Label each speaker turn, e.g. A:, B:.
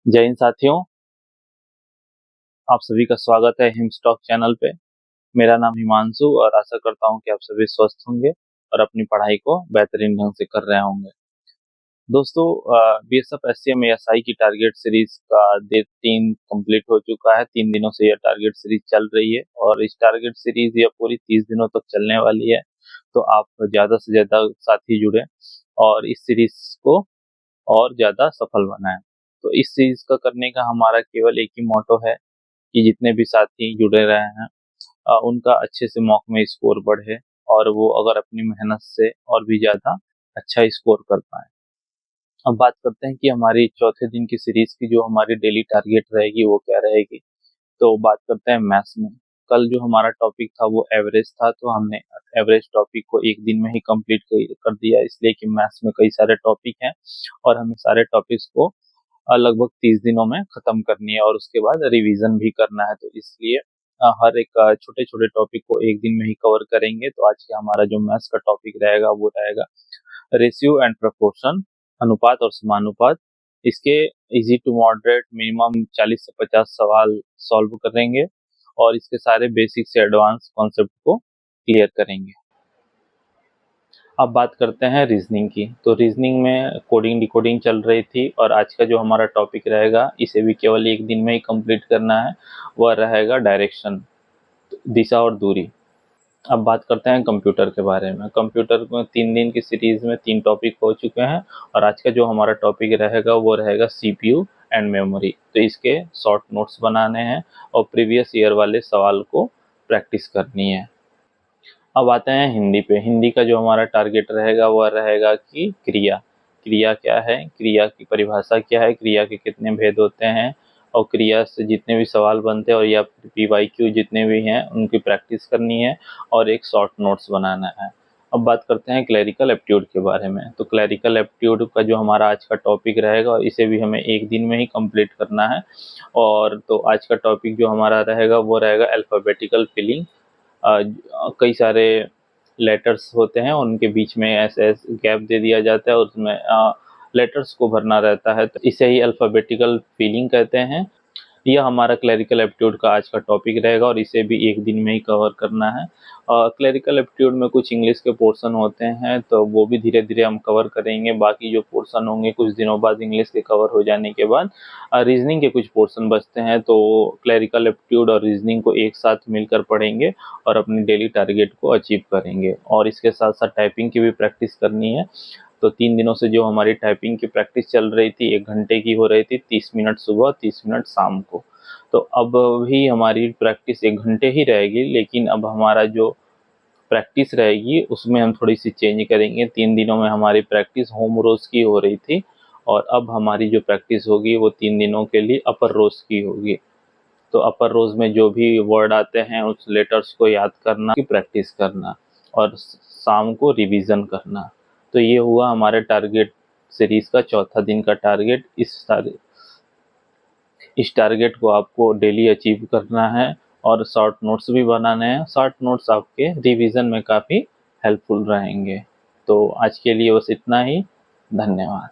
A: जय हिंद साथियों, आप सभी का स्वागत है हिमस्टॉक चैनल पे। मेरा नाम हिमांशु और आशा करता हूँ कि आप सभी स्वस्थ होंगे और अपनी पढ़ाई को बेहतरीन ढंग से कर रहे होंगे। दोस्तों, बीएसएफ एससीएम एएसआई की टारगेट सीरीज का डे 3 कंप्लीट हो चुका है। 3 दिनों से यह टारगेट सीरीज चल रही है और इस टारगेट सीरीज यह पूरी 30 दिनों तक चलने वाली है। तो आप ज़्यादा से ज़्यादा साथी जुड़े और इस सीरीज को और ज़्यादा सफल बनाएं। तो इस सीरीज का करने का हमारा केवल एक ही मोटो है कि जितने भी साथी जुड़े रहे हैं उनका अच्छे से मॉक में स्कोर बढ़े और वो अगर अपनी मेहनत से और भी ज़्यादा अच्छा स्कोर कर पाए। अब बात करते हैं कि हमारी चौथे दिन की सीरीज की जो हमारी डेली टारगेट रहेगी वो क्या रहेगी। तो बात करते हैं मैथ्स में। कल जो हमारा टॉपिक था वो एवरेज था, तो हमने एवरेज टॉपिक को एक दिन में ही कंप्लीट कर दिया, इसलिए कि मैथ्स में कई सारे टॉपिक हैं और हमें सारे टॉपिक्स को लगभग 30 दिनों में खत्म करनी है और उसके बाद रिवीजन भी करना है। तो इसलिए हर एक छोटे छोटे टॉपिक को एक दिन में ही कवर करेंगे। तो आज का हमारा जो मैथ्स का टॉपिक रहेगा वो रहेगा रेशियो एंड प्रोपोर्शन, अनुपात और समानुपात। इसके इजी टू मॉडरेट मिनिमम 40 से 50 सवाल सॉल्व करेंगे और इसके सारे बेसिक से एडवांस कॉन्सेप्ट को क्लियर करेंगे। अब बात करते हैं रीजनिंग की। तो रीजनिंग में कोडिंग डिकोडिंग चल रही थी और आज का जो हमारा टॉपिक रहेगा इसे भी केवल एक दिन में ही कंप्लीट करना है, वह रहेगा डायरेक्शन, दिशा और दूरी। अब बात करते हैं कंप्यूटर के बारे में। कंप्यूटर में 3 दिन की सीरीज में 3 टॉपिक हो चुके हैं और आज का जो हमारा टॉपिक रहेगा वो रहेगा सीपीयू एंड मेमोरी। तो इसके शॉर्ट नोट्स बनाने हैं और प्रीवियस ईयर वाले सवाल को प्रैक्टिस करनी है। अब आते हैं हिंदी पे। हिंदी का जो हमारा टारगेट रहेगा वह रहेगा कि क्रिया। क्रिया क्या है, क्रिया की परिभाषा क्या है, क्रिया के कितने भेद होते हैं और क्रिया से जितने भी सवाल बनते हैं और या पीवाईक्यू जितने भी हैं उनकी प्रैक्टिस करनी है और एक शॉर्ट नोट्स बनाना है। अब बात करते हैं क्लरिकल एप्टीट्यूड के बारे में। तो क्लरिकल एप्टीट्यूड का जो हमारा आज का टॉपिक रहेगा इसे भी हमें एक दिन में ही कंप्लीट करना है। और तो आज का टॉपिक जो हमारा रहेगा वो रहेगा अल्फ़ाबेटिकल फिलिंग। कई सारे लेटर्स होते हैं उनके बीच में ऐसे गैप दे दिया जाता है और उसमें लेटर्स को भरना रहता है, तो इसे ही अल्फ़ाबेटिकल फिलिंग कहते हैं। यह हमारा क्लरिकल एप्टीट्यूड का आज का टॉपिक रहेगा और इसे भी एक दिन में ही कवर करना है। क्लरिकल एप्टीट्यूड में कुछ इंग्लिश के पोर्शन होते हैं तो वो भी धीरे धीरे हम कवर करेंगे। बाकी जो पोर्शन होंगे कुछ दिनों बाद इंग्लिश के कवर हो जाने के बाद रीजनिंग के कुछ पोर्शन बचते हैं, तो क्लरिकल एप्टीट्यूड और रीजनिंग को एक साथ मिलकर पढ़ेंगे और अपनी डेली टारगेट को अचीव करेंगे। और इसके साथ साथ टाइपिंग की भी प्रैक्टिस करनी है। तो 3 दिनों से जो हमारी टाइपिंग की प्रैक्टिस चल रही थी 1 घंटे की हो रही थी, 30 मिनट सुबह 30 मिनट शाम को। तो अब भी हमारी प्रैक्टिस 1 घंटे ही रहेगी, लेकिन अब हमारा जो प्रैक्टिस रहेगी उसमें हम थोड़ी सी चेंज करेंगे। 3 दिनों में हमारी प्रैक्टिस होम रोज की हो रही थी और अब हमारी जो प्रैक्टिस होगी वो 3 दिनों के लिए अपर रोज की होगी। तो अपर रोज में जो भी वर्ड आते हैं उस लेटर्स को याद करना की प्रैक्टिस करना और शाम को रिवीजन करना। तो ये हुआ हमारे टारगेट सीरीज का चौथा दिन का टारगेट। इस टारगेट को आपको डेली अचीव करना है और शॉर्ट नोट्स भी बनाने हैं। शॉर्ट नोट्स आपके रिवीजन में काफ़ी हेल्पफुल रहेंगे। तो आज के लिए बस इतना ही। धन्यवाद।